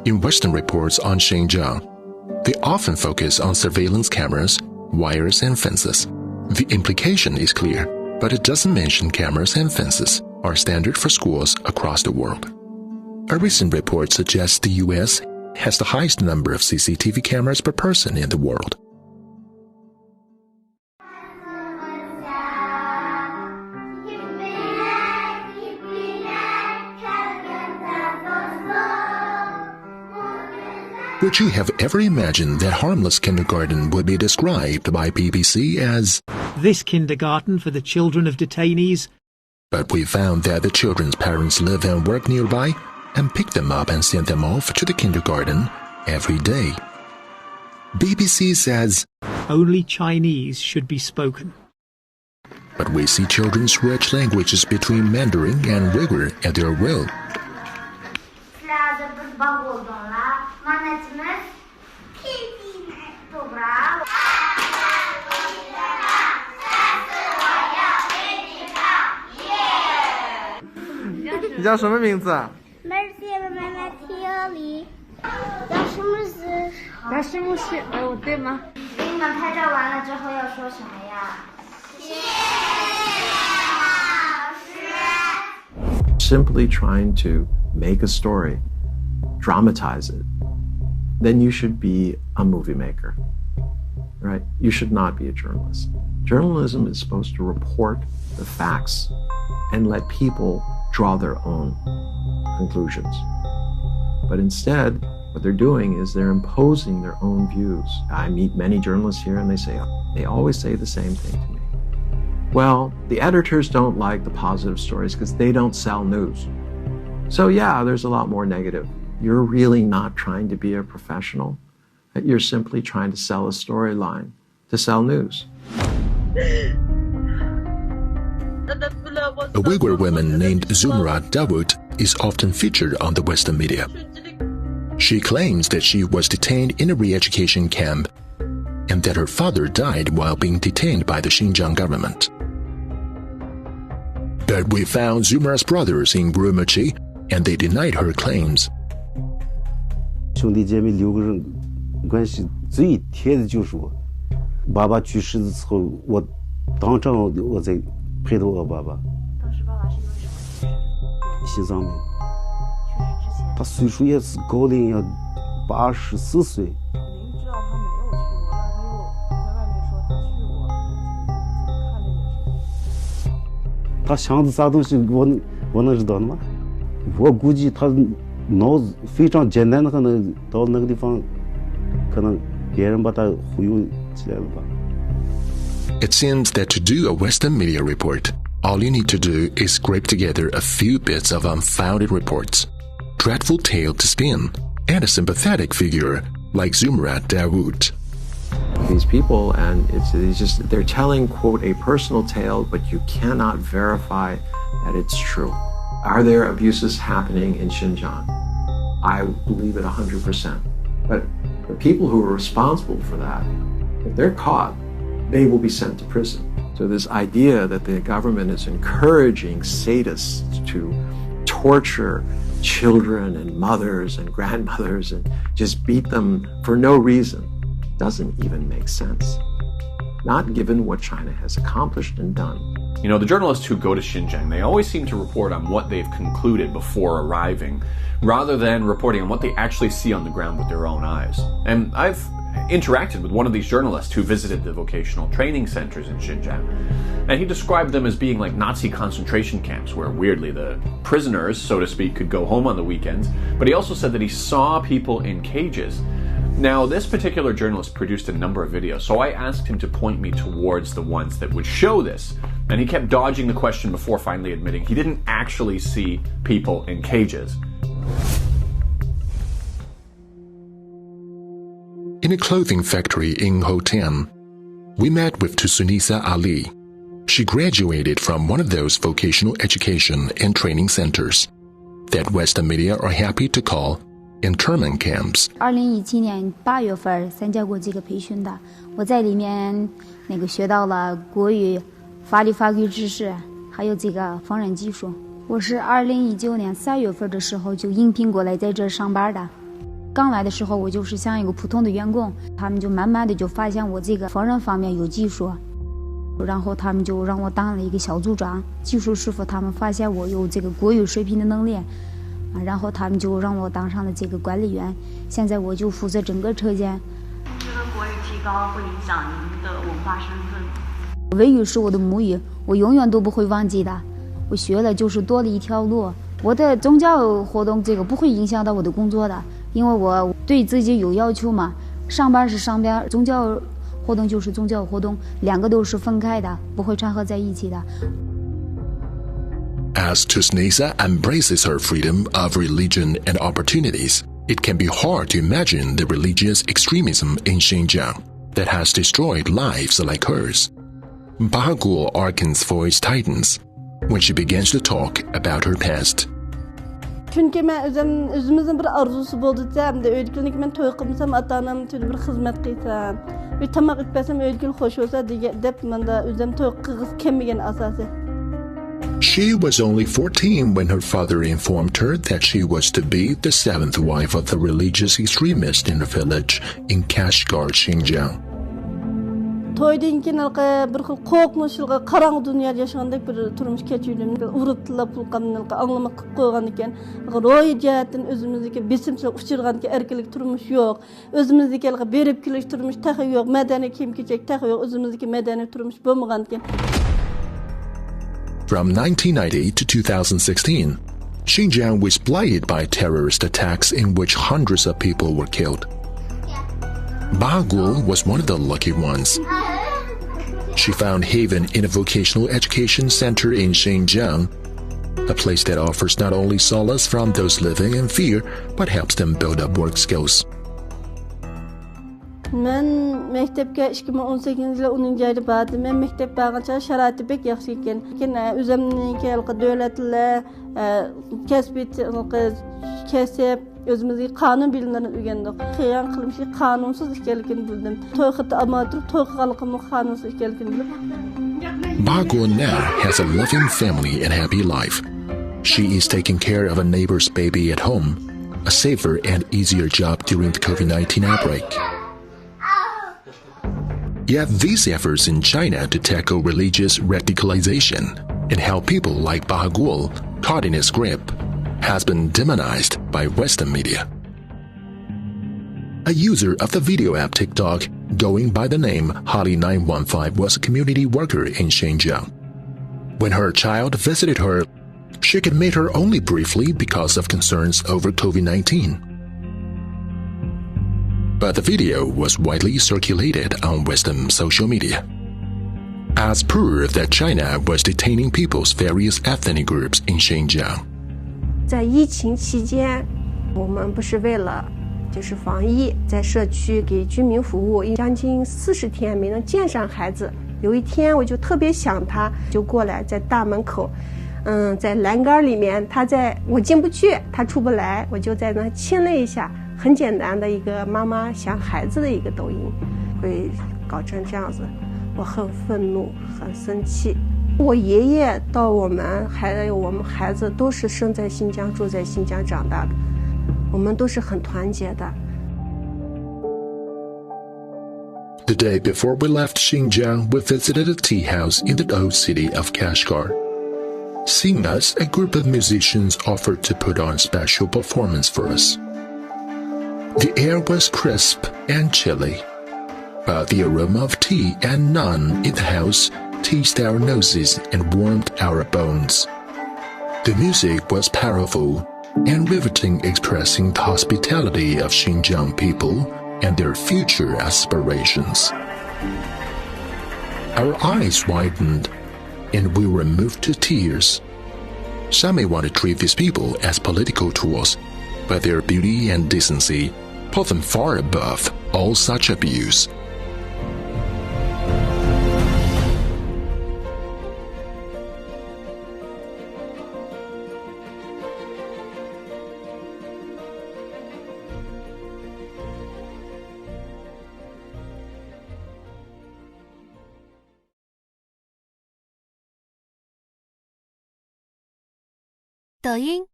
In Western reports on Xinjiang, they often focus on surveillance cameras, wires, and fences. The implication is clear, but it doesn't mention cameras and fences are standard for schools across the world. A recent report suggests the U.S. has the highest number of CCTV cameras per person in the world. Would you have ever imagined that harmless kindergarten would be described by BBC as this kindergarten for the children of detainees? But we found that the children's parents live and work nearby and pick them up and send them off to the kindergarten every day. BBC says only Chinese should be spoken. But we see children switch languages between Mandarin and Uyghur at their will. Simply trying to make a story, dramatize it, then you should be a movie maker, right? You should not be a journalist. Journalism is supposed to report the facts and let people draw their own conclusions. But instead, what they're doing is they're imposing their own views. I meet many journalists here and they always say the same thing to me. Well, the editors don't like the positive stories because they don't sell news. So yeah, there's a lot more negative. You're really not trying to be a professional. You're simply trying to sell a storyline, to sell news. A Uyghur woman named Zumra Dawood is often featured on the Western media. She claims that she was detained in a re-education camp and that her father died while being detained by the Xinjiang government. But we found Zumra's brothers in Urumqi and they denied her claims. 兄弟姐妹6个人关系最贴的就是我。爸爸去世的时候，我当场我在陪着我爸爸。当时爸爸是因为什么？心脏病。去世之前。他岁数也是高龄，要84岁。明知道他没有去过，但他又在外面说他去过，看这件事。他想的啥东西，我能知道的吗？我估计他脑子非常简单的，可能到那个地方，可能别人把他忽悠起来了吧。It seems that to do a Western media report, all you need to do is scrape together a few bits of unfounded reports, dreadful tale to spin, and a sympathetic figure like Zumra Dawood. These people, and they're telling, quote, a personal tale, but you cannot verify that it's true. Are there abuses happening in Xinjiang? I believe it 100%. But the people who are responsible for that, if they're caught, they will be sent to prison. So this idea that the government is encouraging sadists to torture children and mothers and grandmothers and just beat them for no reason doesn't even make sense. Not given what China has accomplished and done. You know, the journalists who go to Xinjiang, they always seem to report on what they've concluded before arriving, rather than reporting on what they actually see on the ground with their own eyes. And I've interacted with one of these journalists who visited the vocational training centers in Xinjiang, and he described them as being like Nazi concentration camps where, weirdly, the prisoners, so to speak, could go home on the weekends, but he also said that he saw people in cages. Now, this particular journalist produced a number of videos, so I asked him to point me towards the ones that would show this, and he kept dodging the question before finally admitting he didn't actually see people in cages. In a clothing factory in Hotan, we met with Tusunisa Ali. She graduated from one of those vocational education and training centers that Western media are happy to call internment camps. 2017年8月份参加过这个培训的，我在里面学到了国语、法律知识，还有这个缝纫技术。我是2019年3月份的时候就应聘过来在这上班的。刚来的时候，我就是像一个普通的员工，他们就慢慢的就发现我这个缝纫方面有技术，然后他们就让我当了一个小组长。技术师傅他们发现我有这个国语水平的能力，然后他们就让我当上了这个管理员。现在我就负责整个车间。这个国语提高会影响您的文化身份吗？维语是我的母语，我永远都不会忘记的。我学了就是多了一条路。我的宗教活动这个不会影响到我的工作的，因为我对自己有要求嘛。上班是上班，宗教活动就是宗教活动，两个都是分开的，不会掺和在一起的。As Tusnisa embraces her freedom of religion and opportunities, it can be hard to imagine the religious extremism in Xinjiang that has destroyed lives like hers. Bahagul Arkan's voice tightens when she begins to talk about her past. Çünkü men özümüzün bir arzusu boldu demde öykülük men toy qılsam ata-anam tülü bir xizmat qilsam, bir tamaq etpesem öykül hoş olsa dep menda özüm toy qılgız kelmegen asasy. She was only 14 when her father informed her that she was to be the seventh wife of the religious extremist in the village in Kashgar, Xinjiang. Toydan keyin bir xil qo'rqinchli qarang dunyoda yashagandek bir turmush kechirdim. Urib-tilab pulqamni anglamak qilib qo'ygan ekan. Ro'y jihatdan o'zimizdagi besimchilik uchirgan ekan, erkinlik turmush yo'q. O'zimizdagi berib kelish turmush tahi yo'q, madaniy kiyim-kechak tahi yo'q, o'zimizdagi madaniy turmush bo'lmagan ekan. From 1990 to 2016, Xinjiang was blighted by terrorist attacks in which hundreds of people were killed. Bahagul was one of the lucky ones. She found haven in a vocational education center in Xinjiang, a place that offers not only solace from those living in fear, but helps them build up work skills. Men mektepke 2018-yılı 10-njy aýda bardım. Men mektep bargança şaraty pek ýaxşy eken. Özümniki döwletli kesip özümüzgi kanun bilimlerini öýrendik. Kıyan kılmışy kanunsuz ekenligini bildim. Toýkyty amatyr toýkygalygymy kanunsuz ekenligini bildim. Bahagul now has a loving family and happy life. She is taking care of a neighbor's baby at home, a safer and easier job during the COVID-19 outbreak. Yet these efforts in China to tackle religious radicalization and help people like Bahagul caught in its grip has been demonized by Western media. A user of the video app TikTok going by the name Holly915 was a community worker in Xinjiang. When her child visited her, she could meet her only briefly because of concerns over COVID-19. But the video was widely circulated on Western social media as proof that China was detaining people's various ethnic groups in Xinjiang. 在疫情期间，我们不是为了防疫，在社区给居民服务，将近40天没能见上孩子。有一天我就特别想他，就过来在大门口，在栏杆里面，我进不去，他出不来，我就在那亲了一下。很简单的一个妈妈想孩子的一个抖音，会搞成这样子，我很愤怒，很生气。我爷爷到我们还有我们孩子都是生在新疆，住在新疆长大的，我们都是很团结的。The day before we left Xinjiang, we visited a tea house in the old city of Kashgar. Seeing us, a group of musicians offered to put on a special performance for us. The air was crisp and chilly, but the aroma of tea and naan in the house teased our noses and warmed our bones. The music was powerful and riveting, expressing the hospitality of Xinjiang people and their future aspirations. Our eyes widened and we were moved to tears. Some may want to treat these people as political tools, but their beauty and decency put them far above all such abuse.抖音